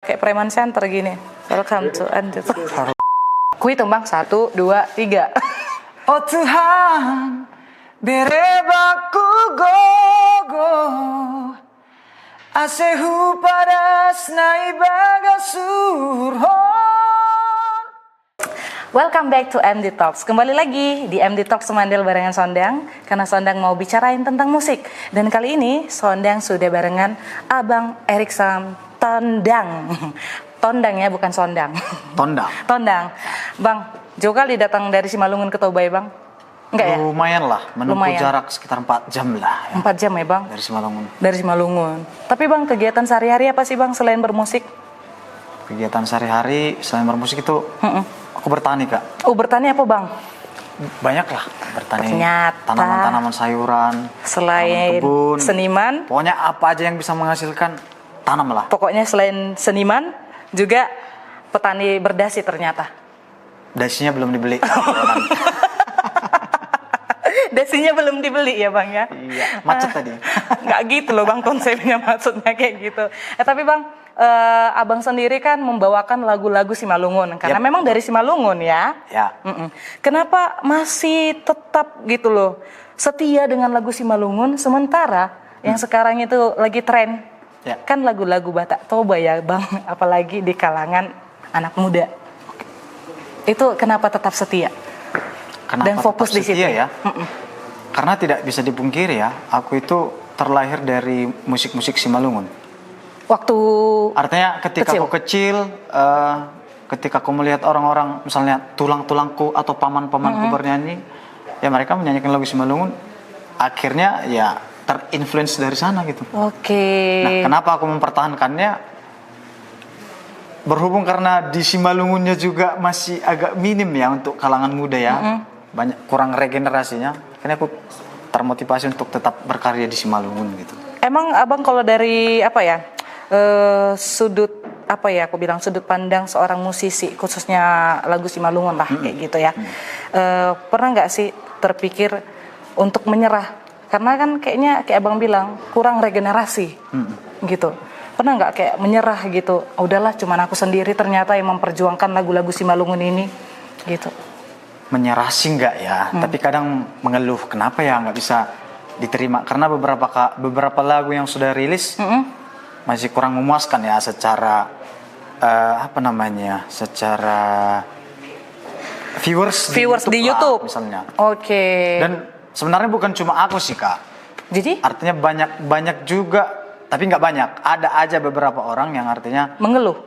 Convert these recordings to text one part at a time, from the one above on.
Kayak preman center gini. Welcome to Andi Talks. Ku hitung bang, 1, 2, 3. Oh Tuhan, berebaku gogo asehu padas naibaga surhon. Welcome back to MD Talks. Kembali lagi di MD Talks Semandel barengan Sondang. Karena Sondang mau bicarain tentang musik. Dan kali ini Sondang sudah barengan Abang Erik Sam Tondang. Tondang ya, bukan Sondang. Tondang. Tondang. Bang, jauh kali datang dari Simalungun ke Toba ya bang? Enggak ya? Lumayan lah, menempuh jarak sekitar 4 jam lah ya. 4 jam ya bang? Dari Simalungun. Dari Simalungun. Tapi bang, kegiatan sehari-hari apa sih bang selain bermusik? Kegiatan sehari-hari selain bermusik itu aku bertani kak. Oh bertani apa bang? Banyak lah bertani. Ternyata Tanaman-tanaman sayuran. Selain kebun, seniman, pokoknya apa aja yang bisa menghasilkan tanam lah. pokoknya selain seniman juga petani berdasi ternyata. Dasinya belum dibeli. Dasinya belum dibeli ya bang ya? Iya, macet tadi. Nggak gitu loh bang konsepnya, maksudnya kayak gitu. Tapi bang, abang sendiri kan membawakan lagu-lagu Simalungun karena memang dari Simalungun ya. Ya. Kenapa masih tetap gitu loh setia dengan lagu Simalungun sementara yang sekarang itu lagi tren kan lagu-lagu Batak Toba ya bang, apalagi di kalangan anak muda. Itu kenapa tetap setia? Kenapa Dan fokus di situ ya? Karena tidak bisa dipungkiri ya, aku itu terlahir dari musik-musik Simalungun. Waktu Artinya ketika aku kecil, ketika aku melihat orang-orang misalnya tulang-tulangku atau paman-pamanku bernyanyi, ya mereka menyanyikan lagu Simalungun, akhirnya ya terinfluence dari sana gitu. Oke. Nah, kenapa aku mempertahankannya? Berhubung karena di Simalungunnya juga masih agak minim ya untuk kalangan muda ya, banyak kurang regenerasinya. Akhirnya aku termotivasi untuk tetap berkarya di Simalungun gitu. Emang abang kalau dari apa ya sudut apa ya aku bilang sudut pandang seorang musisi khususnya lagu Simalungun lah kayak gitu ya, pernah nggak sih terpikir untuk menyerah? Karena kan kayaknya kayak abang bilang kurang regenerasi gitu. Pernah nggak kayak menyerah gitu? Oh, udahlah, cuman aku sendiri ternyata yang memperjuangkan lagu-lagu Simalungun ini gitu. Menyerah sih nggak ya, tapi kadang mengeluh kenapa ya nggak bisa diterima karena beberapa lagu yang sudah rilis masih kurang memuaskan ya secara secara viewers di YouTube misalnya. Oke. Dan sebenarnya bukan cuma aku sih kak. Jadi? Artinya banyak juga, tapi nggak banyak. Ada aja beberapa orang yang artinya mengeluh,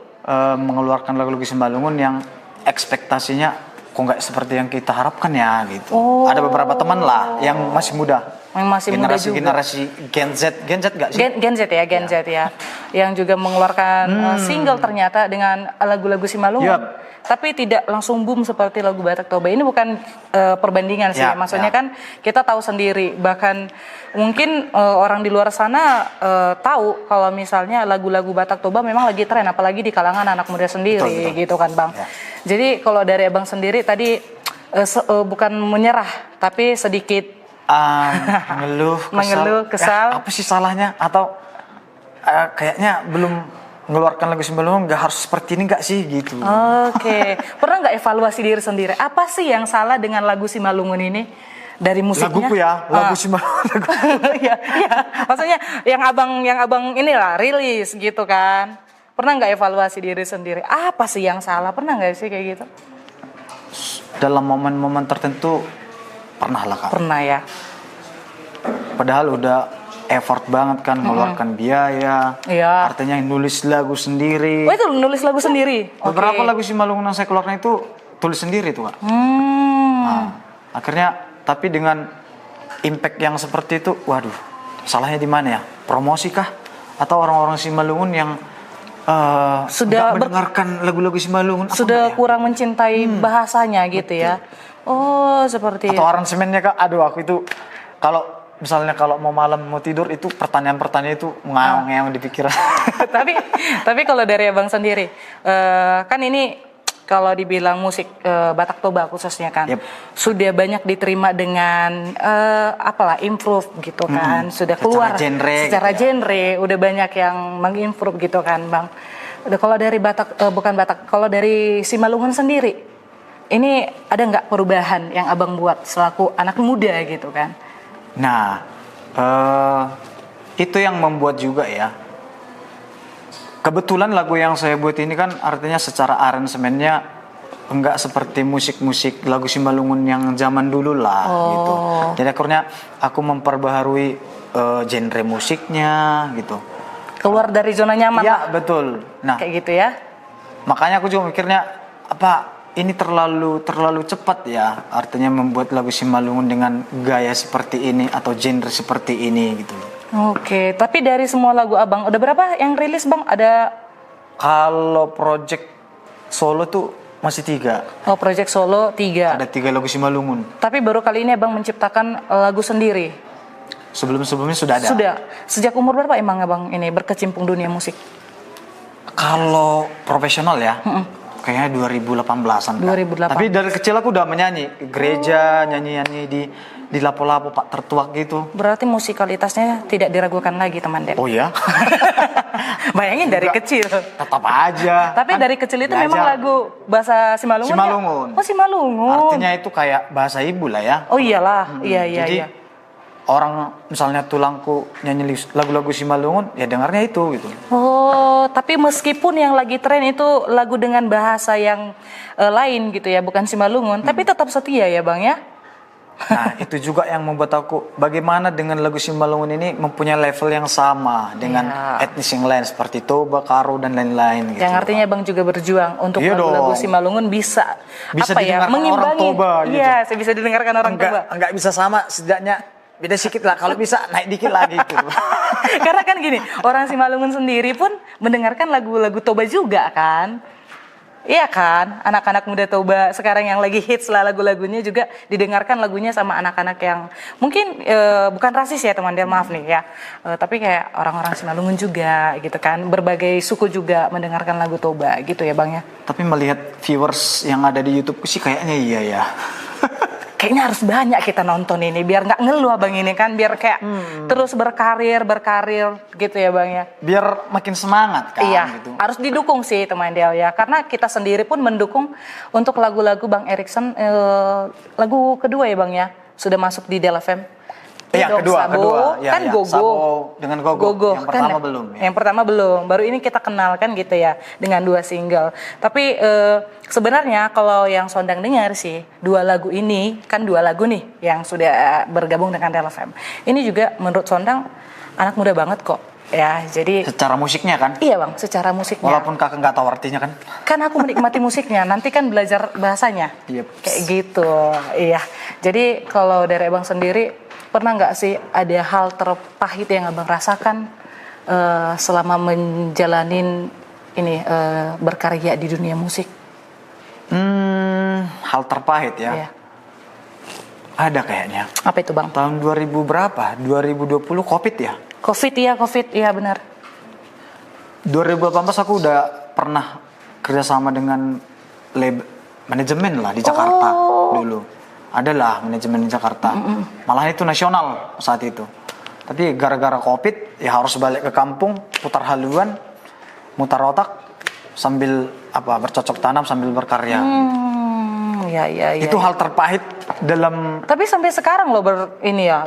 mengeluarkan lagu-lagu Simalungun yang ekspektasinya kok nggak seperti yang kita harapkan ya gitu. Ada beberapa teman lah yang masih muda. Yang masih muda juga. Generasi Gen Z nggak sih? Gen Z ya. Yang juga mengeluarkan single ternyata dengan lagu-lagu Simalungun. Tapi tidak langsung boom seperti lagu Batak Toba. Ini bukan perbandingan sih. Maksudnya kan kita tahu sendiri. Bahkan mungkin orang di luar sana tahu kalau misalnya lagu-lagu Batak Toba memang lagi tren. Apalagi di kalangan anak muda sendiri. Betul. Gitu kan Bang. Jadi kalau dari abang sendiri tadi bukan menyerah. Tapi sedikit mengeluh, kesal. Apa sih salahnya? Atau kayaknya belum mengeluarkan lagu Simalungun nggak harus seperti ini nggak sih gitu. Oke. Pernah nggak evaluasi diri sendiri? Apa sih yang salah dengan lagu Simalungun ini dari musiknya? Laguku ya, lagu Simalungun. ya. Maksudnya yang abang inilah rilis gitu kan. Pernah nggak evaluasi diri sendiri? Apa sih yang salah? Pernah nggak sih kayak gitu? Dalam momen-momen tertentu pernah lah kak. Pernah ya. Padahal udah effort banget kan mengeluarkan biaya. Iya. Artinya nulis lagu sendiri. Oh itu nulis lagu sendiri? Beberapa lagu Simalungun yang saya keluarkan itu tulis sendiri tuh kak. Nah, akhirnya tapi dengan impact yang seperti itu, waduh, salahnya di mana ya? Promosi kah? Atau orang-orang Simalungun yang sudah mendengarkan lagu-lagu Simalungun sudah kurang mencintai bahasanya gitu ya? Oh seperti atau aransemennya kak? Aduh aku itu kalau misalnya kalau mau malam mau tidur itu pertanyaan-pertanyaan itu ngeong-ngeong di pikiran. tapi kalau dari abang sendiri, kan ini kalau dibilang musik Batak Toba khususnya kan, sudah banyak diterima dengan improve gitu kan, sudah keluar secara genre, udah banyak yang mengimprove gitu kan bang. Kalau dari Batak, bukan Batak, kalau dari Simalungun sendiri, ini ada nggak perubahan yang abang buat selaku anak muda gitu kan? Nah, itu yang membuat juga ya. Kebetulan lagu yang saya buat ini kan artinya secara aransemennya enggak seperti musik-musik lagu Simalungun yang zaman dulu lah gitu. Jadi akhirnya aku memperbaharui genre musiknya gitu. Keluar dari zona nyaman. Iya, betul. Nah, kayak gitu ya. makanya aku juga mikirnya apa ini terlalu cepat ya. Artinya membuat lagu Simalungun dengan gaya seperti ini atau genre seperti ini gitu. Oke, tapi dari semua lagu abang, udah berapa yang rilis bang? Ada? Kalau project solo tuh masih 3. Oh, project solo 3. Ada 3 lagu Simalungun. Tapi baru kali ini abang menciptakan lagu sendiri. Sebelum-sebelumnya sudah ada. Sudah. Sejak umur berapa emang abang ini berkecimpung dunia musik? Kalau profesional ya, kayaknya 2018-an. 2008. Tapi dari kecil aku udah menyanyi, gereja, nyanyi-nyanyi di lapo-lapo Pak Tertuak gitu. Berarti musikalitasnya tidak diragukan lagi teman Del. Oh ya? Bayangin dari Enggak. kecil. Tetap aja. Tapi Kan dari kecil itu belajar. memang lagu bahasa Simalungun. Simalungun. Ya? Oh Simalungun. Artinya itu kayak bahasa ibu lah ya. Oh iyalah, iya. Jadi orang misalnya tulangku nyanyi lagu-lagu Simalungun, ya dengarnya itu gitu. Oh, tapi meskipun yang lagi tren itu lagu dengan bahasa yang lain gitu ya, bukan Simalungun, tapi tetap setia ya bang ya. Nah, itu juga yang membuat aku bagaimana dengan lagu Simalungun ini mempunyai level yang sama dengan etnis yang lain seperti Toba, Karo dan lain-lain gitu. Yang artinya bang juga berjuang untuk Iya lagu-lagu dong. Simalungun bisa Bisa apa ya didengarkan orang mengimbangi. Toba gitu. Iya, saya bisa didengarkan orang Toba. Enggak bisa sama, setidaknya beda sedikit lah. Kalau bisa naik dikit lagi gitu. Karena kan gini, orang Simalungun sendiri pun mendengarkan lagu-lagu Toba juga kan. Iya kan, anak-anak muda Toba sekarang yang lagi hits lah lagu-lagunya juga didengarkan lagunya sama anak-anak yang mungkin bukan rasis ya teman-teman, maaf nih ya, tapi kayak orang-orang Simalungun juga gitu kan, berbagai suku juga mendengarkan lagu Toba gitu ya bang ya. Tapi melihat viewers yang ada di YouTube sih kayaknya iya ya. Kayaknya harus banyak kita nonton ini biar nggak ngeluh abang ini kan, biar kayak terus berkarir gitu ya bang ya. Biar makin semangat kan Iya, gitu. harus didukung sih teman Del ya, karena kita sendiri pun mendukung untuk lagu-lagu Bang Erikson. Lagu kedua ya bang ya, sudah masuk di Del FM. Iya, kedua. Ya, Kan ya. Gogo. Sabo dengan Gogo. Yang pertama kan? belum. Ya. Yang pertama belum. Baru ini kita kenal kan gitu ya dengan 2 single. Tapi sebenarnya kalau yang Sondang dengar sih 2 lagu ini kan 2 lagu nih yang sudah bergabung dengan Del FM. Ini juga menurut Sondang anak muda banget kok. Ya, jadi Secara musiknya kan. iya bang, secara musiknya. Walaupun kakak nggak tahu artinya kan. Kan aku menikmati musiknya, nanti kan belajar bahasanya. Yep. Kayak gitu, iya. Jadi kalau dari abang sendiri, pernah nggak sih ada hal terpahit yang abang rasakan selama menjalanin ini berkarya di dunia musik? Hal terpahit ya. Iya. Ada kayaknya. Apa itu bang? Tahun 2000 berapa? 2020 Covid ya? Covid, iya benar. 2018 aku udah pernah kerjasama dengan manajemen lah di Jakarta dulu. Adalah manajemen di Jakarta. Malah itu nasional saat itu. Tapi gara-gara Covid ya harus balik ke kampung, putar haluan, mutar otak sambil bercocok tanam sambil berkarya. Iya. Itu hal terpahit dalam. Tapi sampai sekarang lo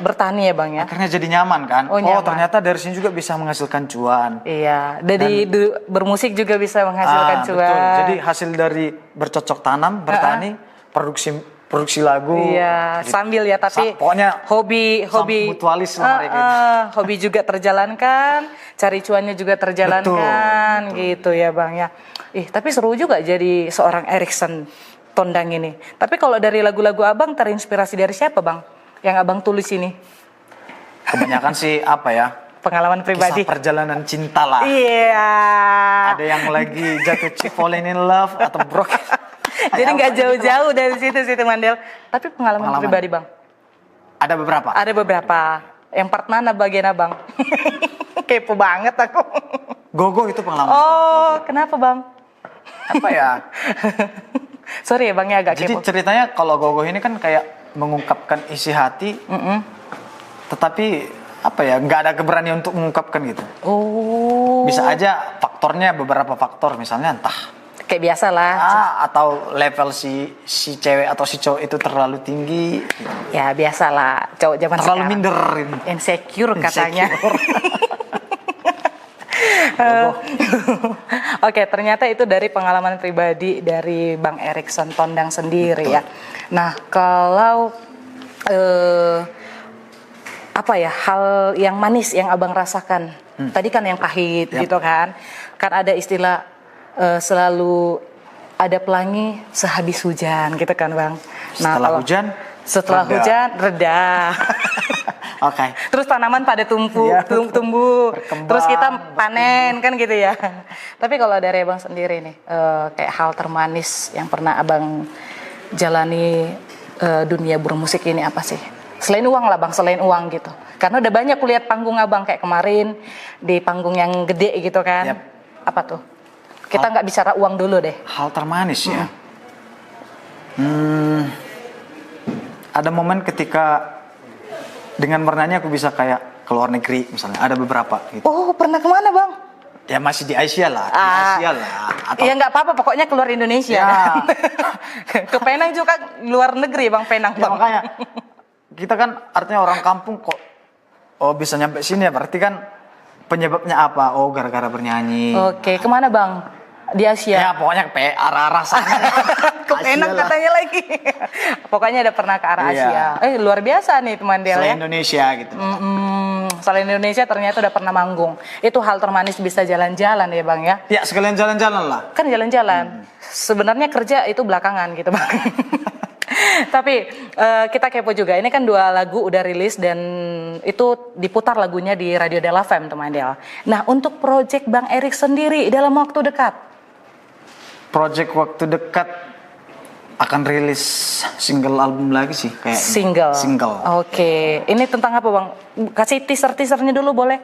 bertani ya bang ya? Akhirnya jadi nyaman kan. Oh, nyaman. Ternyata dari sini juga bisa menghasilkan cuan. Iya, dari bermusik juga bisa menghasilkan cuan. Betul. Jadi hasil dari bercocok tanam, bertani, produksi lagu. Iya, gitu. sambil ya tapi pokoknya hobi mutualis lah mereka. hobi juga terjalankan, cari cuannya juga terjalankan. Betul. Gitu ya bang ya. Tapi seru juga jadi seorang Erikson Tondang ini. Tapi kalau dari lagu-lagu abang terinspirasi dari siapa bang? Yang abang tulis ini? Kebanyakan sih Pengalaman pribadi. kisah perjalanan cinta lah. Iya. Ada yang lagi jatuh falling in love atau broken. Jadi nggak jauh-jauh dari situ sih teman Del. Tapi pengalaman pribadi bang? Ada beberapa. Ada beberapa. Yang part mana bagian abang? Kepo banget aku. Gogo itu pengalaman. Kenapa bang? Apa ya? Sorry ya bang ya agak Jadi kepo. ceritanya kalau Gogo ini kan kayak mengungkapkan isi hati, tetapi apa ya, nggak ada keberanian untuk mengungkapkan gitu. Oh. Bisa aja faktornya beberapa faktor, misalnya entah Kayak biasa lah. atau level si cewek atau si cowok itu terlalu tinggi, gitu. Ya biasalah cowok zaman Terlalu sekarang. minder. Insecure katanya. Oke, ternyata itu dari pengalaman pribadi dari Bang Erikson Tondang sendiri. Betul. Ya. Nah, kalau apa ya, hal yang manis yang abang rasakan? Tadi kan yang pahit, gitu kan? Kan ada istilah selalu ada pelangi sehabis hujan, gitu kan, Bang? Nah, setelah hujan reda. Oke. Terus tanaman pada tumbuh, berkembang, terus kita panen kan gitu ya. Tapi kalau dari abang sendiri nih, kayak hal termanis yang pernah abang jalani dunia bermusik ini apa sih? Selain uang lah bang, selain uang gitu. Karena udah banyak kulihat panggung abang kayak kemarin di panggung yang gede gitu kan. Yep. Apa tuh? Kita nggak bicara uang dulu deh. Hal termanis ya. Ada momen ketika dengan bernyanyi aku bisa kayak ke luar negeri misalnya. Ada beberapa gitu. Oh, pernah kemana bang? Ya masih di Asia lah. Di Asia lah. Atau... Ya nggak apa-apa, pokoknya keluar Indonesia. Ya. Ke Penang juga luar negeri bang, Penang bang. Ya, makanya kita kan artinya orang kampung kok. Oh bisa nyampe sini ya, berarti kan penyebabnya apa? Oh gara-gara bernyanyi. Oke, kemana bang? Di Asia? Ya pokoknya ke arah-arah sana. Ke Penang katanya lagi. Pokoknya ada pernah ke arah Asia. Luar biasa nih teman Del ya. Selain Indonesia gitu. Selain Indonesia ternyata udah pernah manggung. Itu hal termanis bisa jalan-jalan ya bang ya. Ya sekalian jalan-jalan lah. Kan jalan-jalan. Sebenarnya kerja itu belakangan gitu bang. Tapi kita kepo juga. Ini kan 2 lagu udah rilis dan itu diputar lagunya di Radio Della Fem teman Del. Nah untuk project Bang Erik sendiri dalam waktu dekat. Project waktu dekat akan rilis single album lagi sih kayak single. Oke. Ini tentang apa bang? Kasih teasernya dulu boleh?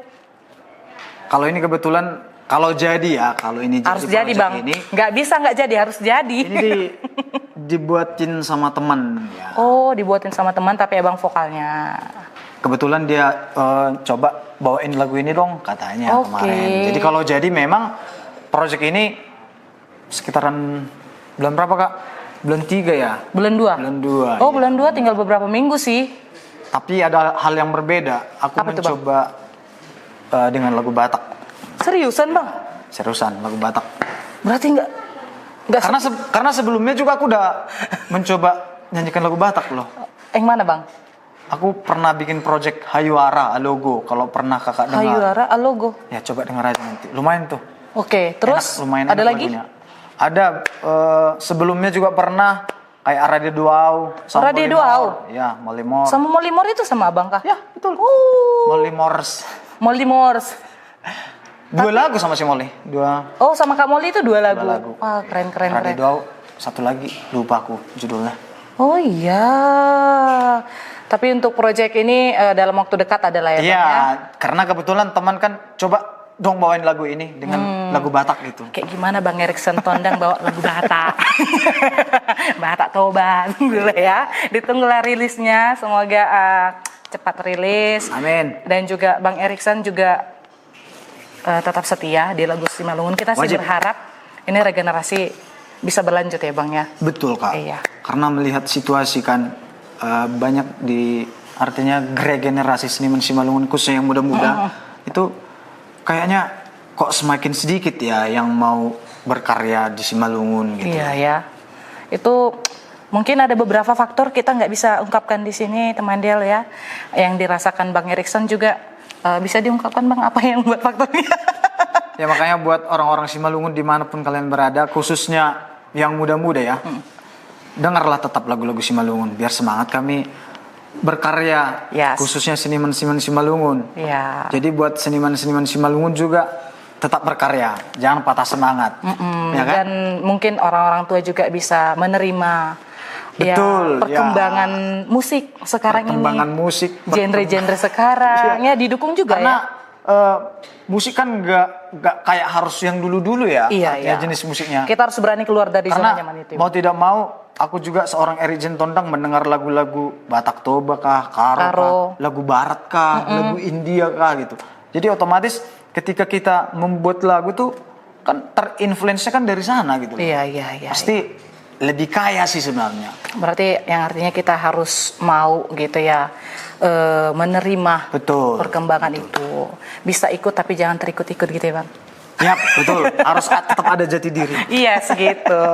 Kalau ini kebetulan kalau ini harus jadi bang. Nggak bisa nggak jadi, harus jadi. Ini dibuatin sama teman ya. Oh, dibuatin sama teman tapi abang vokalnya. Kebetulan dia coba bawain lagu ini dong katanya kemarin. Jadi kalau jadi memang project ini sekitaran bulan berapa kak? Bulan 3 ya? Bulan 2? Bulan 2. Oh ya. Bulan 2 tinggal beberapa minggu sih. Tapi ada hal yang berbeda. Aku apa mencoba dengan lagu Batak. Seriusan bang? Seriusan, lagu Batak. Berarti enggak karena sebelumnya juga aku udah mencoba nyanyikan lagu Batak loh. Yang mana bang? Aku pernah bikin project Hayuara Alogo. Kalau pernah kakak dengar. Hayuara Alogo? Ya coba dengar aja nanti. Lumayan tuh. Oke, terus enak, lumayan ada lagi? Lagunya. Ada sebelumnya juga pernah kayak Radio Duau. Radio Duau? Ya, Molimor. Sama Molimor itu sama abang kah? Ya, betul. Molimors. 2 lagu sama si Molly. 2. Oh, sama Kak Molly itu 2 lagu. 2 lagu. Wah, keren. Radio Duau 1 lagi, lupa aku judulnya. Oh iya. Tapi untuk proyek ini dalam waktu dekat adalah ya. Iya, karena kebetulan teman kan coba dong bawain lagu ini dengan lagu Batak gitu. Kayak gimana Bang Erikson Tondang bawa lagu Batak? Batak Toban dulu ya. Ditunggulah rilisnya, semoga cepat rilis. Amin. Dan juga Bang Erikson juga tetap setia di lagu Simalungun. Kita sih berharap ini regenerasi bisa berlanjut ya Bang ya. Betul Kak. Iya. Karena melihat situasi kan banyak artinya regenerasi seniman Simalungun khususnya yang muda-muda itu kayaknya kok semakin sedikit ya yang mau berkarya di Simalungun gitu. Iya ya. Itu mungkin ada beberapa faktor kita nggak bisa ungkapkan di sini teman Del ya. Yang dirasakan Bang Erikson juga bisa diungkapkan Bang apa yang buat faktornya. Ya makanya buat orang-orang Simalungun dimanapun kalian berada, khususnya yang muda-muda ya, dengarlah tetap lagu-lagu Simalungun biar semangat kami berkarya, khususnya seniman-seniman Simalungun. Ya. Jadi buat seniman-seniman Simalungun juga tetap berkarya, jangan patah semangat. Ya kan? Dan mungkin orang-orang tua juga bisa menerima perkembangan musik sekarang perkembangan musik, genre-genre sekarang ya didukung juga karena musik kan nggak kayak harus yang dulu-dulu ya, Iya. jenis musiknya. Kita harus berani keluar dari zona Karena nyaman itu. mau tidak mau, aku juga seorang Eriksen Tondang mendengar lagu-lagu Batak Toba kah, Karo kah, lagu Barat kah, lagu India kah gitu. Jadi otomatis ketika kita membuat lagu tuh kan terinfluence kan dari sana gitu. Iya. Pasti lebih kaya sih sebenarnya. Berarti yang artinya kita harus mau gitu ya, menerima perkembangan itu. Bisa ikut tapi jangan terikut-ikut gitu ya Bang. Ya betul, harus tetap ada jati diri. Iya segitu.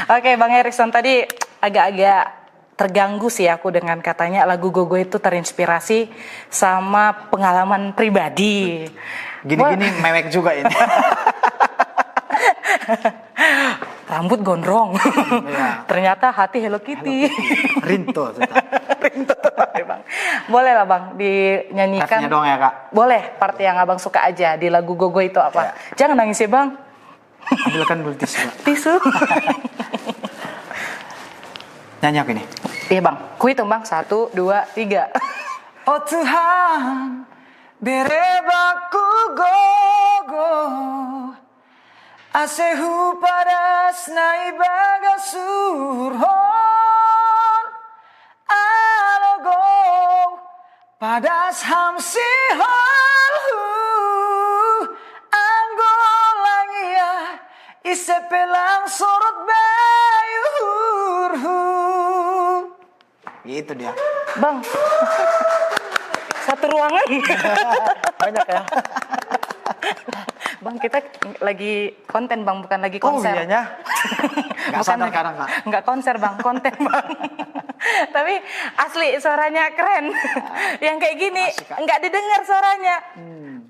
Oke Bang Eriksen, tadi agak-agak terganggu sih aku dengan katanya lagu Gogo itu terinspirasi sama pengalaman pribadi. Gini-gini mewek juga ini. Rambut gondrong. Iya. Ternyata hati Hello Kitty. Rinto. Rinto. Bang. Boleh lah Bang dinyanyikan. Kasihnya doang ya Kak. Boleh, part yang Abang suka aja di lagu Gogo itu apa? Ya. Jangan nangis ya Bang. Ambilkan dulu tisu. Tisu. Nyanyi aku ini. Iya Bang, ku hitung Bang, 1, 2, 3. Oh Tuhan, berebaku gogo, asehu padas naibaga surhon, alogo padas hamsi holhu, anggolangia isepelang sorot bayurhu. Gitu dia. Bang, satu ruangan. Banyak ya. Bang, kita lagi konten Bang, bukan lagi konser. Oh iyanya. Gak sadar kadang Kak. Nggak konser Bang, konten Bang. Tapi asli suaranya keren. Yang kayak gini nggak didengar suaranya.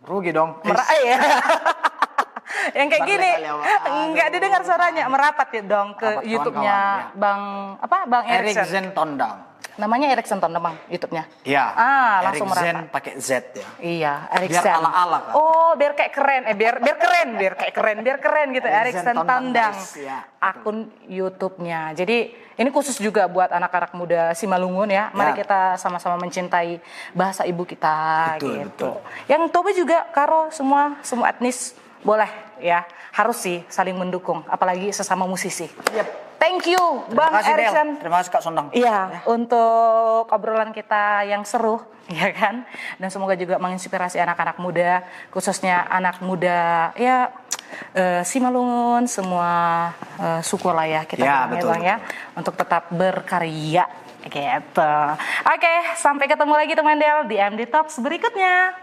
Rugi dong. Ya. Yang kayak gini nggak didengar suaranya, merapat ya dong ke YouTube-nya ya. Bang Eriksen Tondang. Namanya Eriksen Tondang Bang, YouTube-nya. Iya. Langsung Eriksen pakai Z ya. Iya, Eriksen. Biar ala-ala Kak. Oh, biar kayak keren. Biar keren gitu. Eriksen Tondang. Ya, akun YouTube-nya. Jadi ini khusus juga buat anak-anak muda Simalungun ya. Mari kita sama-sama mencintai bahasa ibu kita gitu. Yang Toba juga, Karo, semua etnis boleh ya. Harus sih saling mendukung, apalagi sesama musisi. Yep. Thank you Bang Eriksen. Terima kasih Kak Sondang. Iya, untuk obrolan kita yang seru, ya kan? Dan semoga juga menginspirasi anak-anak muda, khususnya anak muda ya Simalungun, semua suku lah ya kita bilang ya, untuk tetap berkarya gitu. Oke, sampai ketemu lagi teman Del di MD Talks berikutnya.